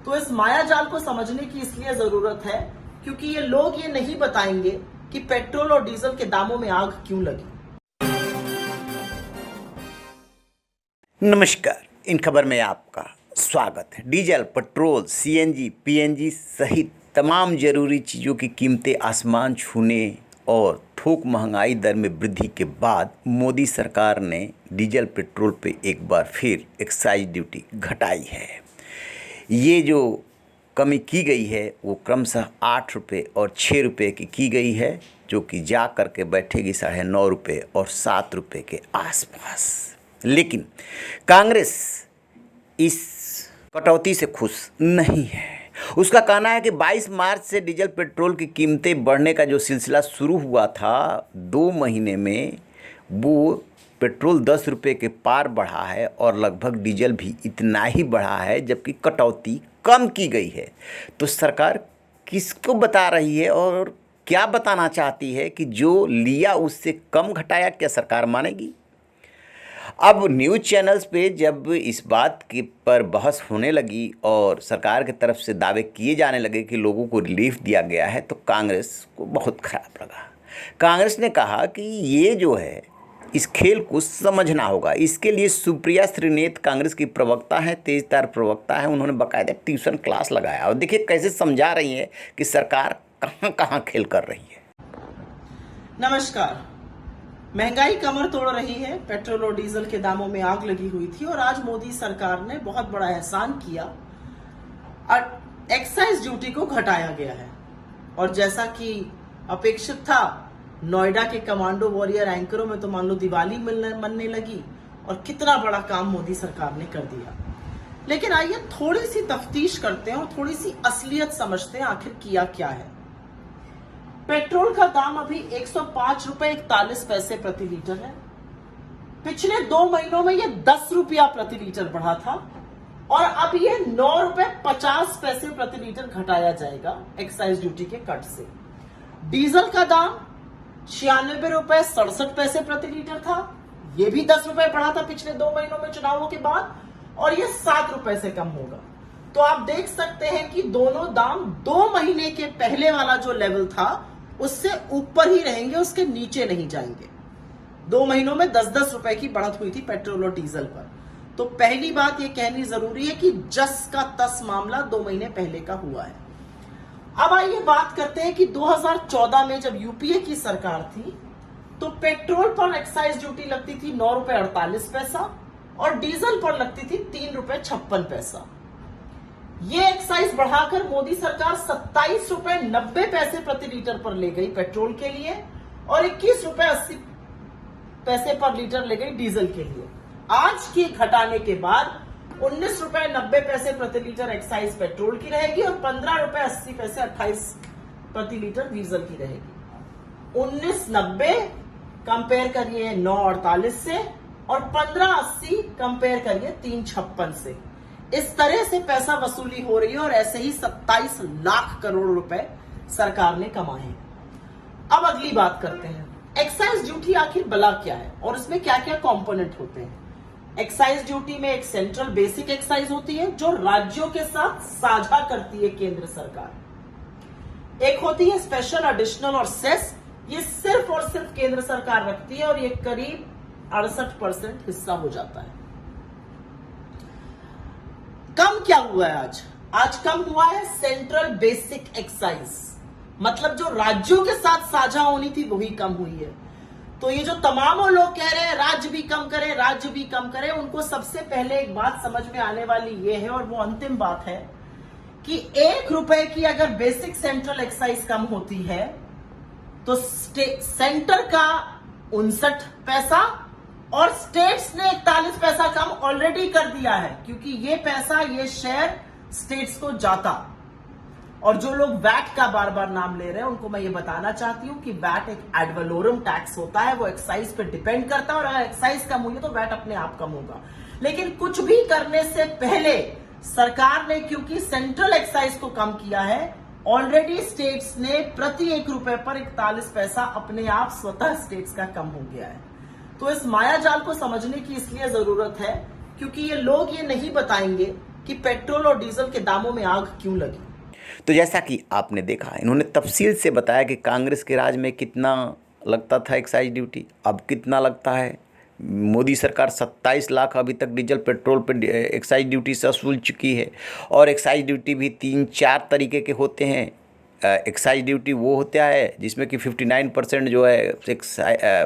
तो इस माया जाल को समझने की इसलिए जरूरत है क्योंकि ये लोग ये नहीं बताएंगे कि पेट्रोल और डीजल के दामों में आग क्यों लगी। नमस्कार, इन खबर में आपका स्वागत है। डीजल, पेट्रोल, सीएनजी, पीएनजी सहित तमाम जरूरी चीज़ों की कीमतें आसमान छूने और थोक महंगाई दर में वृद्धि के बाद मोदी सरकार ने डीजल पेट्रोल पे एक बार फिर एक्साइज ड्यूटी घटाई है। ये जो कमी की गई है वो क्रमशः 8 रुपये और 6 रुपये की गई है, जो कि जा कर के बैठेगी 9.5 रुपये और 7 रुपये के आसपास। लेकिन कांग्रेस इस कटौती से खुश नहीं है। उसका कहना है कि 22 मार्च से डीजल पेट्रोल की कीमतें बढ़ने का जो सिलसिला शुरू हुआ था, 2 महीने में वो पेट्रोल 10 रुपये के पार बढ़ा है और लगभग डीजल भी इतना ही बढ़ा है, जबकि कटौती कम की गई है। तो सरकार किसको बता रही है और क्या बताना चाहती है कि जो लिया उससे कम घटाया, क्या सरकार मानेगी? अब न्यूज़ चैनल्स पे जब इस बात के पर बहस होने लगी और सरकार की तरफ से दावे किए जाने लगे कि लोगों को रिलीफ दिया गया है, तो कांग्रेस को बहुत खराब लगा। कांग्रेस ने कहा कि ये जो है, इस खेल को समझना होगा। इसके लिए सुप्रिया श्रीनेत कांग्रेस की प्रवक्ता हैं, तेजतार प्रवक्ता हैं, उन्होंने बाकायदा ट्यूशन क्लास लगाया और देखिए कैसे समझा रही हैं कि सरकार कहाँ कहाँ खेल कर रही है। नमस्कार। महंगाई कमर तोड़ रही है, पेट्रोल और डीजल के दामों में आग लगी हुई थी और आज मोदी सरकार ने बहुत बड़ा एहसान किया और एक्साइज ड्यूटी को घटाया गया है। और जैसा कि अपेक्षित था, नोएडा के कमांडो वॉरियर एंकरों में तो मान लो दिवाली मनने लगी और कितना बड़ा काम मोदी सरकार ने कर दिया। लेकिन आइए थोड़ी सी तफ्तीश करते हैं और थोड़ी सी असलियत समझते हैं आखिर किया क्या है। पेट्रोल का दाम अभी 105 रुपए 41 पैसे प्रति लीटर है। पिछले 2 महीनों में ये 10 रुपया प्रति लीटर बढ़ा था और अब ये 9 रुपए 50 पैसे प्रति लीटर घटाया जाएगा एक्साइज ड्यूटी के कट से। डीजल का दाम 96 रुपए 67 पैसे प्रति लीटर था, ये भी 10 रुपए बढ़ा था पिछले 2 महीनों में चुनावों के बाद, और ये 7 रुपए से कम होगा। तो आप देख सकते हैं कि दोनों दाम 2 महीने के पहले वाला जो लेवल था उससे ऊपर ही रहेंगे, उसके नीचे नहीं जाएंगे। 2 महीनों में 10-10 रुपए की बढ़त हुई थी पेट्रोल और डीजल पर। तो पहली बात यह कहनी जरूरी है कि जस का तस मामला 2 महीने पहले का हुआ है। अब आइए बात करते हैं कि 2014 में जब यूपीए की सरकार थी तो पेट्रोल पर एक्साइज ड्यूटी लगती थी 9 रुपए 48 पैसा और डीजल पर लगती थी 3 रुपए 56 पैसा। ये एक्साइज बढ़ाकर मोदी सरकार 27 रुपए 90 पैसे प्रति लीटर पर ले गई पेट्रोल के लिए और 21 रुपए 80 पैसे पर लीटर ले गई डीजल के लिए। आज के घटाने के बाद 19 रुपए 90 पैसे प्रति लीटर एक्साइज पेट्रोल की रहेगी और 15 रुपए 80 पैसे 28 प्रति लीटर डीजल की रहेगी। 19.90 कंपेयर करिए 9.48 से और 15.80 कंपेयर करिए 3.56 से। इस तरह से पैसा वसूली हो रही है और ऐसे ही 27 लाख करोड़ रुपए सरकार ने कमाए हैं। अब अगली बात करते हैं, एक्साइज ड्यूटी आखिर भला क्या है और इसमें क्या क्या कंपोनेंट होते हैं। एक्साइज ड्यूटी में एक सेंट्रल बेसिक एक्साइज होती है जो राज्यों के साथ साझा करती है केंद्र सरकार। एक होती है स्पेशल, एडिशनल और सेस, ये सिर्फ और सिर्फ केंद्र सरकार रखती है और ये करीब 68% हिस्सा हो जाता है। कम क्या हुआ है आज कम हुआ है सेंट्रल बेसिक एक्साइज, मतलब जो राज्यों के साथ साझा होनी थी वही कम हुई है। तो ये जो तमाम लोग कह रहे हैं राज्य भी कम करे, राज्य भी कम करे, उनको सबसे पहले एक बात समझ में आने वाली ये है और वो अंतिम बात है कि 1 रुपए की अगर बेसिक सेंट्रल एक्साइज कम होती है तो सेंटर का 59 पैसा और स्टेट्स ने 41 पैसा कम ऑलरेडी कर दिया है, क्योंकि ये पैसा, ये शेयर स्टेट्स को जाता। और जो लोग वैट का बार बार नाम ले रहे हैं उनको मैं ये बताना चाहती हूं कि वैट एक एड वैलोरम टैक्स होता है, वो एक्साइज पे डिपेंड करता है और अगर एक्साइज कम हुई तो वैट अपने आप कम होगा। लेकिन कुछ भी करने से पहले सरकार ने, क्योंकि सेंट्रल एक्साइज को कम किया है, ऑलरेडी स्टेट्स ने प्रति 1 रुपए पर 41 पैसा अपने आप स्वतः स्टेट्स का कम हो गया है। तो इस माया जाल को समझने की इसलिए जरूरत है क्योंकि ये लोग ये नहीं बताएंगे कि पेट्रोल और डीजल के दामों में आग क्यों लगी। तो जैसा कि आपने देखा, इन्होंने तफसील से बताया कि कांग्रेस के राज में कितना लगता था एक्साइज ड्यूटी, अब कितना लगता है। मोदी सरकार 27 लाख अभी तक डीजल पेट्रोल पर एक्साइज ड्यूटी से वसूल चुकी है। और एक्साइज ड्यूटी भी 3-4 तरीके के होते हैं। एक्साइज ड्यूटी वो होता है जिसमें कि 59% जो है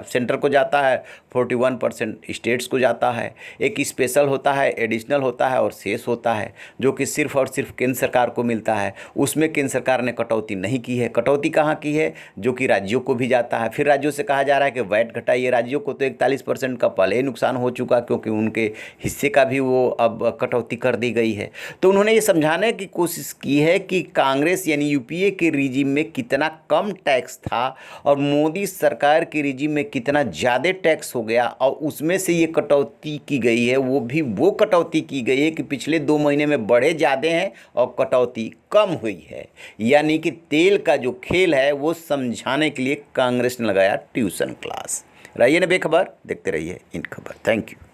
सेंटर को जाता है, 41% स्टेट्स को जाता है। एक स्पेशल होता है, एडिशनल होता है और शेष होता है, जो कि सिर्फ और सिर्फ केंद्र सरकार को मिलता है। उसमें केंद्र सरकार ने कटौती नहीं की है। कटौती कहाँ की है? जो कि राज्यों को भी जाता है। फिर राज्यों से कहा जा रहा है कि वैट घटाइए। राज्यों को तो 41% का पहले ही नुकसान हो चुका, क्योंकि उनके हिस्से का भी वो अब कटौती कर दी गई है। तो उन्होंने ये समझाने की कोशिश की है कि कांग्रेस यानी यूपीए के रिजीम में कितना कम टैक्स था और मोदी सरकार के रिजीम में कितना ज़्यादा टैक्स हो गया, और उसमें से ये कटौती की गई है। वो भी वो कटौती की गई है कि पिछले 2 महीने में बढ़े ज़्यादा हैं और कटौती कम हुई है। यानी कि तेल का जो खेल है वो समझाने के लिए कांग्रेस ने लगाया ट्यूशन क्लास। रहिए ना बेखबर, देखते रहिए इन खबर। Thank you.